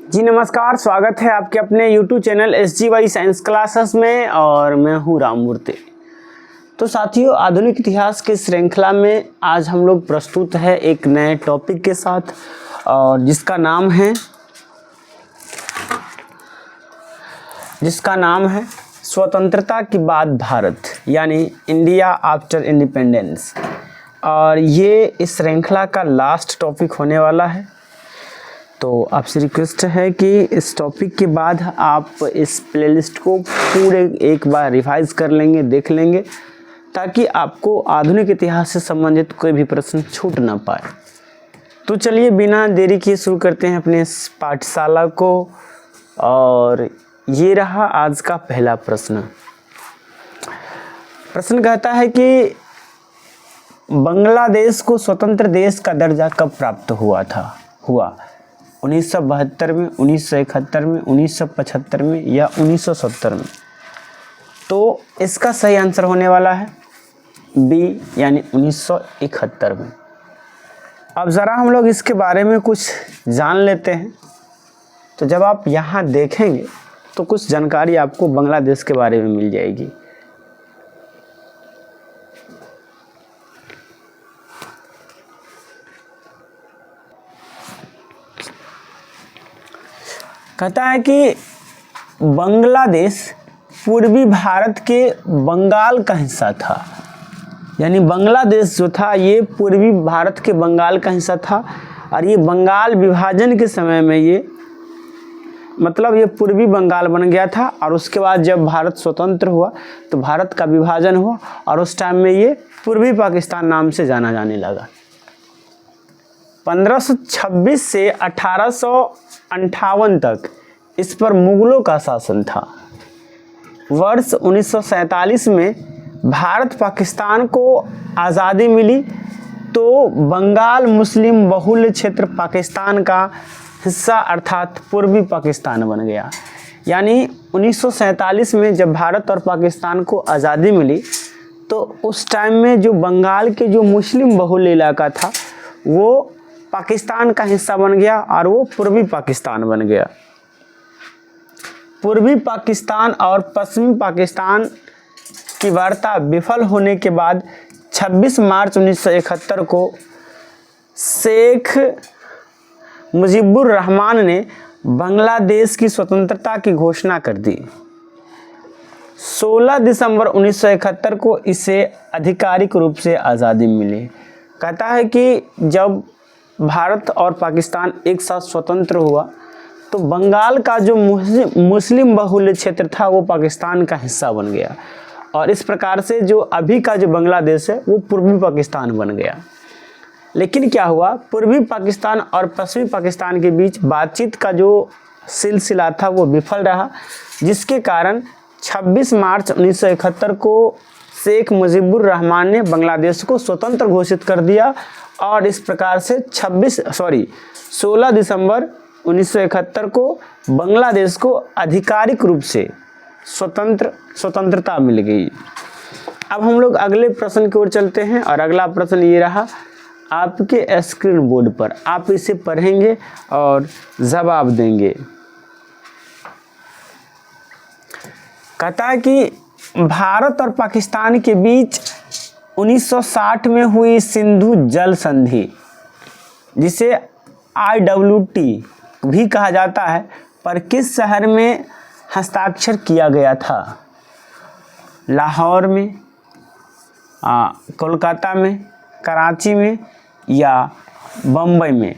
जी नमस्कार, स्वागत है आपके अपने YouTube channel SGY science classes में और मैं हूँ राममूर्ति। तो साथियों, आधुनिक इतिहास की श्रृंखला में आज हम लोग प्रस्तुत है एक नए टॉपिक के साथ और जिसका नाम है स्वतंत्रता के बाद भारत, यानी इंडिया आफ्टर इंडिपेंडेंस। और ये इस श्रृंखला का लास्ट टॉपिक होने वाला है। तो आपसे रिक्वेस्ट है कि इस टॉपिक के बाद आप इस प्लेलिस्ट को पूरे एक बार रिवाइज कर लेंगे, देख लेंगे, ताकि आपको आधुनिक इतिहास से संबंधित कोई भी प्रश्न छूट ना पाए। तो चलिए बिना देरी किए शुरू करते हैं अपने इस पाठशाला को। और ये रहा आज का पहला प्रश्न। प्रश्न कहता है कि बांग्लादेश को स्वतंत्र देश का दर्जा कब प्राप्त हुआ 1972 में, 1971 में, 1975 में या 1970 में। तो इसका सही आंसर होने वाला है बी, यानी 1971 में। अब ज़रा हम लोग इसके बारे में कुछ जान लेते हैं। तो जब आप यहाँ देखेंगे तो कुछ जानकारी आपको बांग्लादेश के बारे में मिल जाएगी। कहता है कि बांग्लादेश पूर्वी भारत के बंगाल का हिस्सा था, यानी बांग्लादेश जो था ये पूर्वी भारत के बंगाल का हिस्सा था। और ये बंगाल विभाजन के समय में ये पूर्वी बंगाल बन गया था। और उसके बाद जब भारत स्वतंत्र हुआ तो भारत का विभाजन हुआ और उस टाइम में ये पूर्वी पाकिस्तान नाम से जाना जाने लगा। 1526 से 1858 तक इस पर मुगलों का शासन था। वर्ष 1947 में भारत पाकिस्तान को आज़ादी मिली तो बंगाल मुस्लिम बहुल क्षेत्र पाकिस्तान का हिस्सा अर्थात पूर्वी पाकिस्तान बन गया। यानी 1947 में जब भारत और पाकिस्तान को आज़ादी मिली तो उस टाइम में जो बंगाल के जो मुस्लिम बहुल इलाका था वो पाकिस्तान का हिस्सा बन गया और वो पूर्वी पाकिस्तान बन गया। पूर्वी पाकिस्तान और पश्चिमी पाकिस्तान की वार्ता विफल होने के बाद 26 मार्च 1971 को शेख मुजीबुर रहमान ने बांग्लादेश की स्वतंत्रता की घोषणा कर दी। 16 दिसंबर 1971 को इसे आधिकारिक रूप से आज़ादी मिली। कहता है कि जब भारत और पाकिस्तान एक साथ स्वतंत्र हुआ तो बंगाल का जो मुस्लिम बहुल क्षेत्र था वो पाकिस्तान का हिस्सा बन गया और इस प्रकार से जो अभी का जो बांग्लादेश है वो पूर्वी पाकिस्तान बन गया। लेकिन क्या हुआ, पूर्वी पाकिस्तान और पश्चिमी पाकिस्तान के बीच बातचीत का जो सिलसिला था वो विफल रहा, जिसके कारण 26 मार्च 1971 को शेख मुजीबुर रहमान ने बांग्लादेश को स्वतंत्र घोषित कर दिया और इस प्रकार से 16 दिसंबर 1971 को बांग्लादेश को आधिकारिक रूप से स्वतंत्रता मिल गई। अब हम लोग अगले प्रश्न की ओर चलते हैं और अगला प्रश्न ये रहा आपके स्क्रीन बोर्ड पर। आप इसे पढ़ेंगे और जवाब देंगे। कहता है कि भारत और पाकिस्तान के बीच 1960 में हुई सिंधु जल संधि, जिसे IWT भी कहा जाता है, पर किस शहर में हस्ताक्षर किया गया था? लाहौर में, कोलकाता में, कराची में या बम्बई में?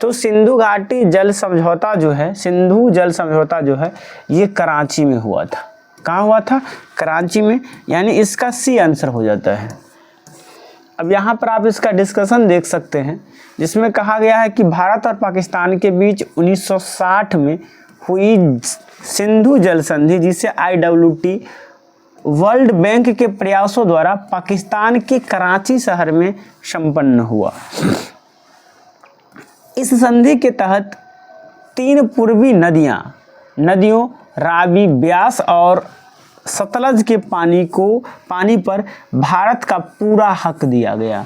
तो सिंधु जल समझौता जो है ये कराची में हुआ था। कहाँ हुआ था? कराची में, यानी इसका सी आंसर हो जाता है। अब यहाँ पर आप इसका डिस्कशन देख सकते हैं, जिसमें कहा गया है कि भारत और पाकिस्तान के बीच 1960 में हुई सिंधु जल संधि, जिसे IWT वर्ल्ड बैंक के प्रयासों द्वारा पाकिस्तान के कराची शहर में संपन्न हुआ। इस संधि के तहत 3 पूर्वी नदियों रावी, ब्यास और सतलज के पानी पर भारत का पूरा हक दिया गया।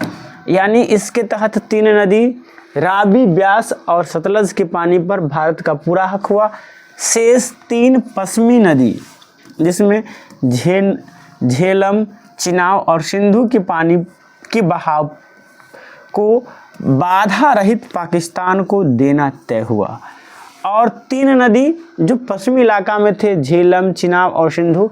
यानी इसके तहत 3 नदी रावी, ब्यास और सतलज के पानी पर भारत का पूरा हक हुआ। शेष 3 पश्चिमी नदी जिसमें झेलम, चिनाब और सिंधु के पानी के बहाव को बाधा रहित पाकिस्तान को देना तय हुआ। और 3 नदी जो पश्चिमी इलाका में थे, झेलम, चिनाब और सिंधु,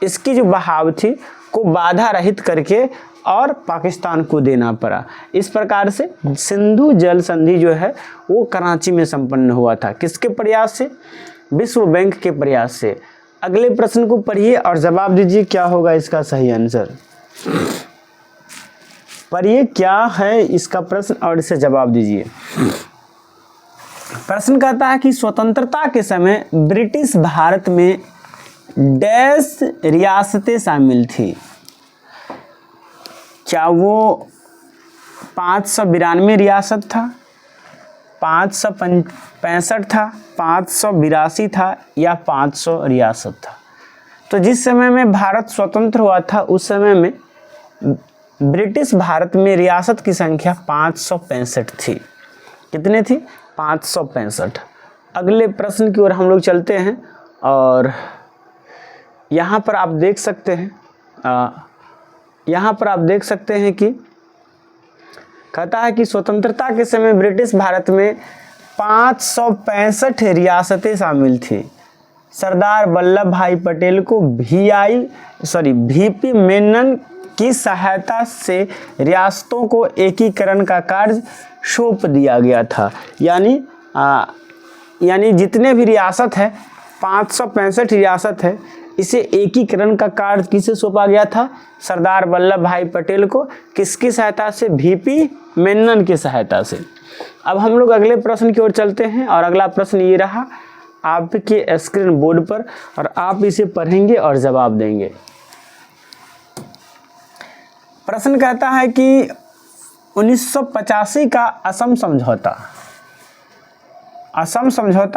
इसकी जो बहाव थी को बाधा रहित करके और पाकिस्तान को देना पड़ा। इस प्रकार से सिंधु जल संधि जो है वो कराची में संपन्न हुआ था। किसके प्रयास से? विश्व बैंक के प्रयास से। अगले प्रश्न को पढ़िए और जवाब दीजिए क्या होगा इसका सही आंसर। पढ़िए क्या है इसका प्रश्न और इसे जवाब दीजिए। प्रश्न कहता है कि स्वतंत्रता के समय ब्रिटिश भारत में डैश रियासतें शामिल थी। क्या वो 592 रियासत था, 565 था, 582 था या 500 रियासत था? तो जिस समय में भारत स्वतंत्र हुआ था उस समय में ब्रिटिश भारत में रियासत की संख्या 565 थी। कितने थी? 565। अगले प्रश्न की ओर हम लोग चलते हैं और यहाँ पर आप देख सकते हैं कि कहता है कि स्वतंत्रता के समय ब्रिटिश भारत में 565 रियासतें शामिल थी। सरदार वल्लभ भाई पटेल को वीपी मेनन की सहायता से रियासतों को एकीकरण का कार्य सौंप दिया गया था। यानी जितने भी रियासत है, 565 रियासत है, इसे एकीकरण का कार्य किसे सौंपा गया था? सरदार वल्लभ भाई पटेल को। किसकी सहायता से? वीपी मेनन की सहायता से। अब हम लोग अगले प्रश्न की ओर चलते हैं और अगला प्रश्न ये रहा आपके स्क्रीन बोर्ड पर और आप इसे पढ़ेंगे और जवाब देंगे। प्रश्न कहता है कि 1985 का असम समझौता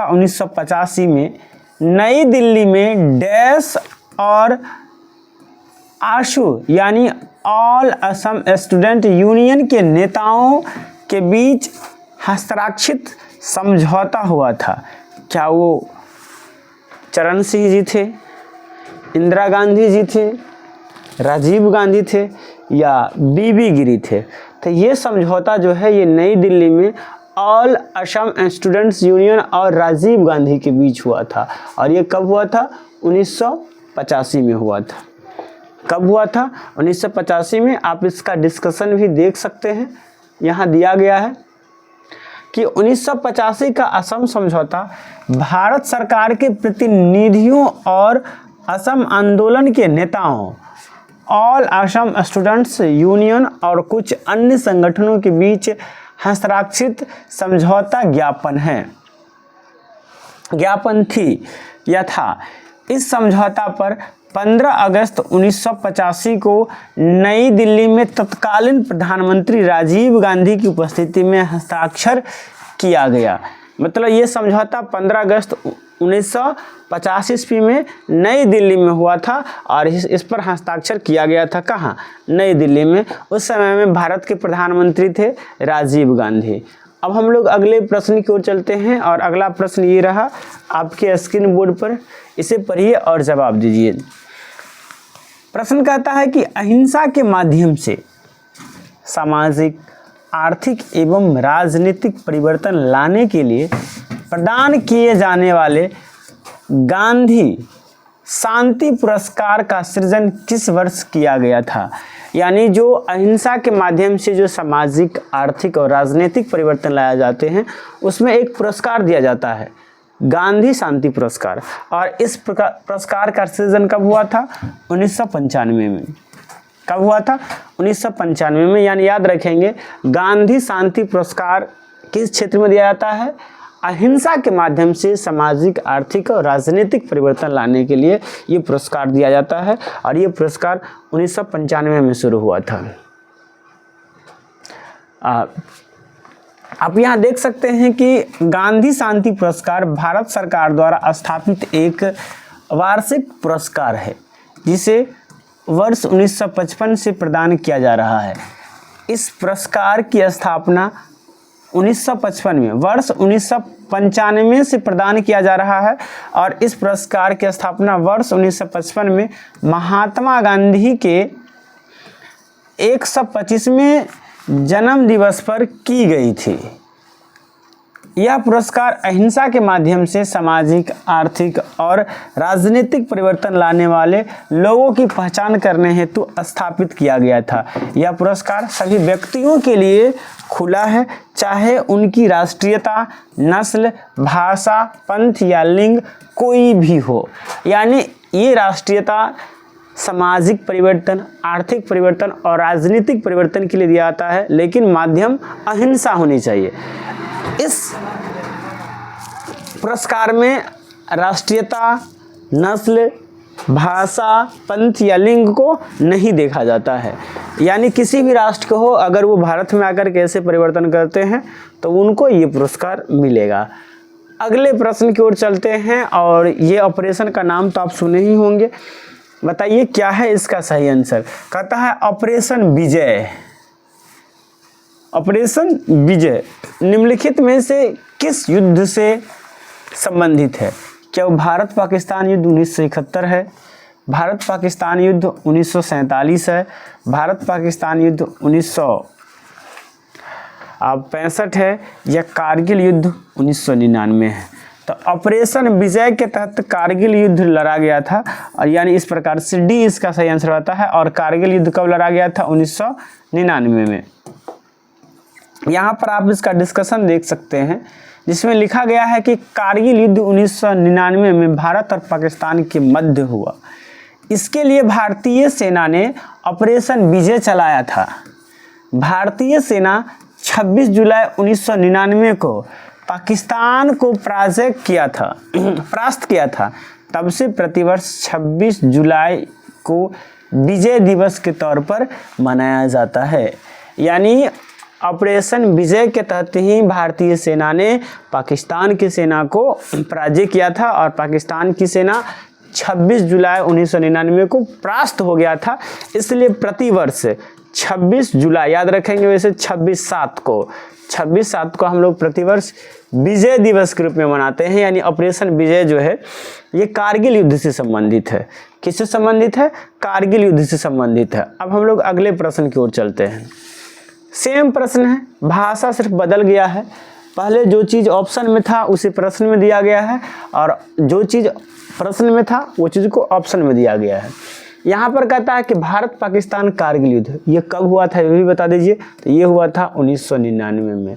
1985 में नई दिल्ली में डैश और आशू यानी ऑल असम स्टूडेंट यूनियन के नेताओं के बीच हस्ताक्षरित समझौता हुआ था। क्या वो चरण सिंह जी थे, इंदिरा गांधी जी थे, राजीव गांधी थे या बीबी गिरी थे? तो ये समझौता जो है ये नई दिल्ली में ऑल असम स्टूडेंट्स यूनियन और राजीव गांधी के बीच हुआ था। और ये कब हुआ था? 1985 में हुआ था। कब हुआ था? 1985 में। आप इसका डिस्कशन भी देख सकते हैं, यहाँ दिया गया है कि 1985 का असम समझौता भारत सरकार के प्रतिनिधियों और असम आंदोलन के नेताओं, ऑल असम स्टूडेंट्स यूनियन और कुछ अन्य संगठनों के बीच हस्ताक्षरित समझौता ज्ञापन थी या था। इस समझौता पर 15 अगस्त 1985 को नई दिल्ली में तत्कालीन प्रधानमंत्री राजीव गांधी की उपस्थिति में हस्ताक्षर किया गया। मतलब ये समझौता 15 अगस्त 1950 ईस्वी में नई दिल्ली में हुआ था और इस पर हस्ताक्षर किया गया था। कहाँ? नई दिल्ली में। उस समय में भारत के प्रधानमंत्री थे राजीव गांधी। अब हम लोग अगले प्रश्न की ओर चलते हैं और अगला प्रश्न ये रहा आपके स्क्रीन बोर्ड पर, इसे पढ़िए और जवाब दीजिए। प्रश्न कहता है कि अहिंसा के माध्यम से सामाजिक, आर्थिक एवं राजनीतिक परिवर्तन लाने के लिए प्रदान किए जाने वाले गांधी शांति पुरस्कार का सृजन किस वर्ष किया गया था? यानी जो अहिंसा के माध्यम से जो सामाजिक, आर्थिक और राजनीतिक परिवर्तन लाए जाते हैं उसमें एक पुरस्कार दिया जाता है, गांधी शांति पुरस्कार। और इस पुरस्कार का सृजन कब हुआ था? 1995 में। कब हुआ था? 1995 में। यानी याद रखेंगे गांधी शांति पुरस्कार किस क्षेत्र में दिया जाता है? अहिंसा के माध्यम से सामाजिक, आर्थिक और राजनीतिक परिवर्तन लाने के लिए ये पुरस्कार दिया जाता है और ये पुरस्कार 1995 में शुरू हुआ था। आप यहाँ देख सकते हैं कि गांधी शांति पुरस्कार भारत सरकार द्वारा स्थापित एक वार्षिक पुरस्कार है जिसे वर्ष 1955 से प्रदान किया जा रहा है। इस पुरस्कार की स्थापना 1955 में, वर्ष 1995 से प्रदान किया जा रहा है और इस पुरस्कार की स्थापना वर्ष 1955 में महात्मा गांधी के 125वें जन्म दिवस पर की गई थी। यह पुरस्कार अहिंसा के माध्यम से सामाजिक, आर्थिक और राजनीतिक परिवर्तन लाने वाले लोगों की पहचान करने हेतु स्थापित किया गया था। यह पुरस्कार सभी व्यक्तियों के लिए खुला है, चाहे उनकी राष्ट्रीयता, नस्ल, भाषा, पंथ या लिंग कोई भी हो। यानी ये राष्ट्रीयता, सामाजिक परिवर्तन, आर्थिक परिवर्तन और राजनीतिक परिवर्तन के लिए दिया जाता है, लेकिन माध्यम अहिंसा होनी चाहिए। इस पुरस्कार में राष्ट्रीयता, नस्ल, भाषा, पंथ या लिंग को नहीं देखा जाता है। यानी किसी भी राष्ट्र को हो, अगर वो भारत में आकर कैसे परिवर्तन करते हैं तो उनको ये पुरस्कार मिलेगा। अगले प्रश्न की ओर चलते हैं और ये ऑपरेशन का नाम तो आप सुने ही होंगे। बताइए क्या है इसका सही आंसर। कहता है ऑपरेशन विजय। ऑपरेशन विजय निम्नलिखित में से किस युद्ध से संबंधित है? क्या वो भारत पाकिस्तान युद्ध 1971 है, भारत पाकिस्तान युद्ध 1947 है, भारत पाकिस्तान युद्ध 1965 है, या कारगिल युद्ध 1999 है? तो ऑपरेशन विजय के तहत कारगिल युद्ध लड़ा गया था, और यानी इस प्रकार से डी इसका सही आंसर आता है। और कारगिल युद्ध कब लड़ा गया था? 1999 में। यहाँ पर आप इसका डिस्कशन देख सकते हैं, जिसमें लिखा गया है कि कारगिल युद्ध 1999 में भारत और पाकिस्तान के मध्य हुआ। इसके लिए भारतीय सेना ने ऑपरेशन विजय चलाया था। भारतीय सेना 26 जुलाई 1999 को पाकिस्तान को परास्त किया था। तब से प्रतिवर्ष 26 जुलाई को विजय दिवस के तौर पर मनाया जाता है। यानी ऑपरेशन विजय के तहत ही भारतीय सेना ने पाकिस्तान की सेना को पराजित किया था और पाकिस्तान की सेना 26 जुलाई 1999 को परास्त हो गया था। इसलिए प्रतिवर्ष 26 जुलाई याद रखेंगे, वैसे 26/7 को हम लोग प्रतिवर्ष विजय दिवस के रूप में मनाते हैं। यानी ऑपरेशन विजय जो है ये कारगिल युद्ध से संबंधित है। किससे संबंधित है? कारगिल युद्ध से संबंधित है। अब हम लोग अगले प्रश्न की ओर चलते हैं। सेम प्रश्न है, भाषा सिर्फ बदल गया है। पहले जो चीज़ ऑप्शन में था उसे प्रश्न में दिया गया है, और जो चीज़ प्रश्न में था वो चीज़ को ऑप्शन में दिया गया है। यहाँ पर कहता है कि भारत पाकिस्तान कारगिल युद्ध ये कब हुआ था, ये भी बता दीजिए। तो ये हुआ था 1999 में।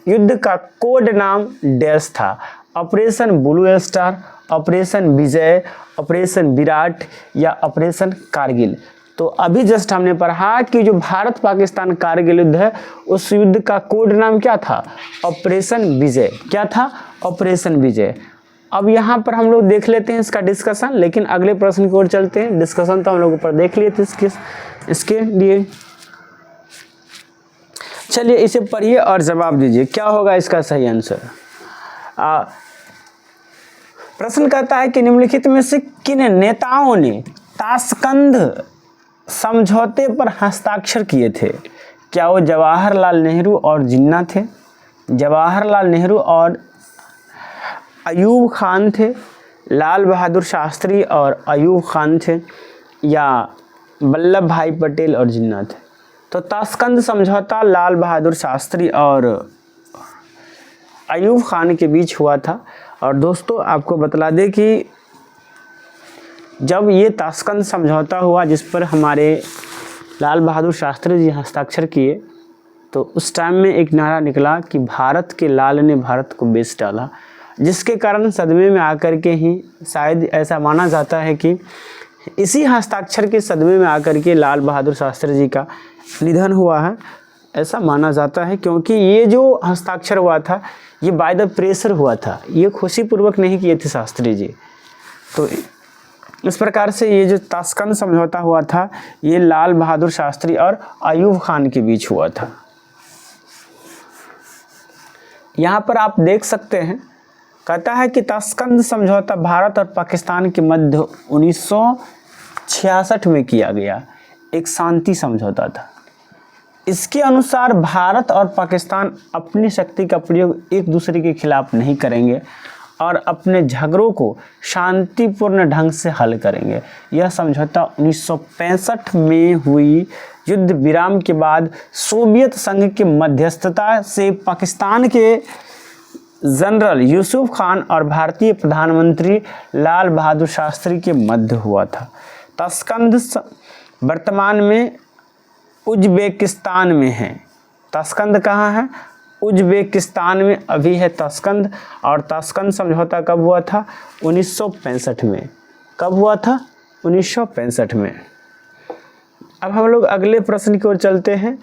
युद्ध का कोड नाम डैश था, ऑपरेशन ब्लू स्टार, ऑपरेशन विजय, ऑपरेशन विराट या ऑपरेशन कारगिल। तो अभी जस्ट हमने पढ़ा कि जो भारत पाकिस्तान कारगिल युद्ध है उस युद्ध का कोड नाम क्या था? ऑपरेशन विजय। क्या था? ऑपरेशन विजय। अब यहाँ पर हम लोग देख लेते हैं इसका डिस्कशन, लेकिन अगले प्रश्न की ओर चलते हैं। डिस्कशन तो हम लोग ऊपर देख लिए थे इसके लिए। चलिए इसे पढ़िए और जवाब दीजिए, क्या होगा इसका सही आंसर। प्रश्न कहता है कि निम्नलिखित में से किन नेताओं ने ताशकंद समझौते पर हस्ताक्षर किए थे? क्या वो जवाहरलाल नेहरू और जिन्ना थे, जवाहरलाल नेहरू और अयूब खान थे, लाल बहादुर शास्त्री और अयूब खान थे, या वल्लभ भाई पटेल और जिन्ना थे? तो ताशकंद समझौता लाल बहादुर शास्त्री और अयूब खान के बीच हुआ था। और दोस्तों आपको बतला दें कि जब ये ताशकंद समझौता हुआ जिस पर हमारे लाल बहादुर शास्त्री जी हस्ताक्षर किए, तो उस टाइम में एक नारा निकला कि भारत के लाल ने भारत को बेच डाला, जिसके कारण सदमे में आकर के ही शायद ऐसा माना जाता है कि इसी हस्ताक्षर के सदमे में आकर के लाल बहादुर शास्त्री जी का निधन हुआ है, ऐसा माना जाता है। क्योंकि ये जो हस्ताक्षर हुआ था ये बाय द प्रेशर हुआ था, ये खुशीपूर्वक नहीं किए थे शास्त्री जी। तो इस प्रकार से ये जो ताशकंद समझौता हुआ था ये लाल बहादुर शास्त्री और अयूब खान के बीच हुआ था। यहाँ पर आप देख सकते हैं, कहता है कि ताशकंद समझौता भारत और पाकिस्तान के मध्य 1966 में किया गया एक शांति समझौता था। इसके अनुसार भारत और पाकिस्तान अपनी शक्ति का प्रयोग एक दूसरे के खिलाफ नहीं करेंगे और अपने झगड़ों को शांतिपूर्ण ढंग से हल करेंगे। यह समझौता 1965 में हुई युद्ध विराम के बाद सोवियत संघ की मध्यस्थता से पाकिस्तान के जनरल यूसुफ खान और भारतीय प्रधानमंत्री लाल बहादुर शास्त्री के मध्य हुआ था। ताशकंद वर्तमान में उज्बेकिस्तान में है। ताशकंद कहाँ है? उज्बेकिस्तान में अभी है ताशकंद। और ताशकंद समझौता कब हुआ था? 1965 में। कब हुआ था? 1965 में। अब हम लोग अगले प्रश्न की ओर चलते हैं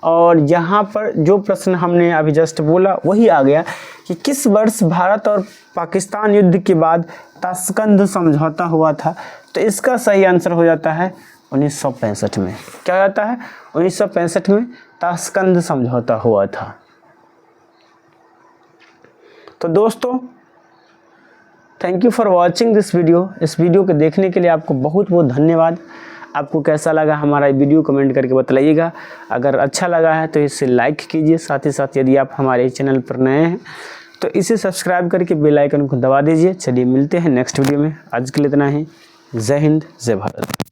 और यहाँ पर जो प्रश्न हमने अभी जस्ट बोला वही आ गया कि किस वर्ष भारत और पाकिस्तान युद्ध के बाद ताशकंद समझौता हुआ था। तो इसका सही आंसर हो जाता है 1965 में। क्या हो जाता है? 1965 में ताशकंद समझौता हुआ था। तो दोस्तों, thank you for watching this video. इस वीडियो को देखने के लिए आपको बहुत बहुत धन्यवाद। आपको कैसा लगा हमारा वीडियो कमेंट करके बताइएगा। अगर अच्छा लगा है तो इसे लाइक कीजिए। साथ ही साथ यदि आप हमारे चैनल पर नए हैं तो इसे सब्सक्राइब करके बेल आइकन को दबा दीजिए। चलिए मिलते हैं नेक्स्ट वीडियो में। आज के लिए इतना ही। जय हिंद, जय भारत।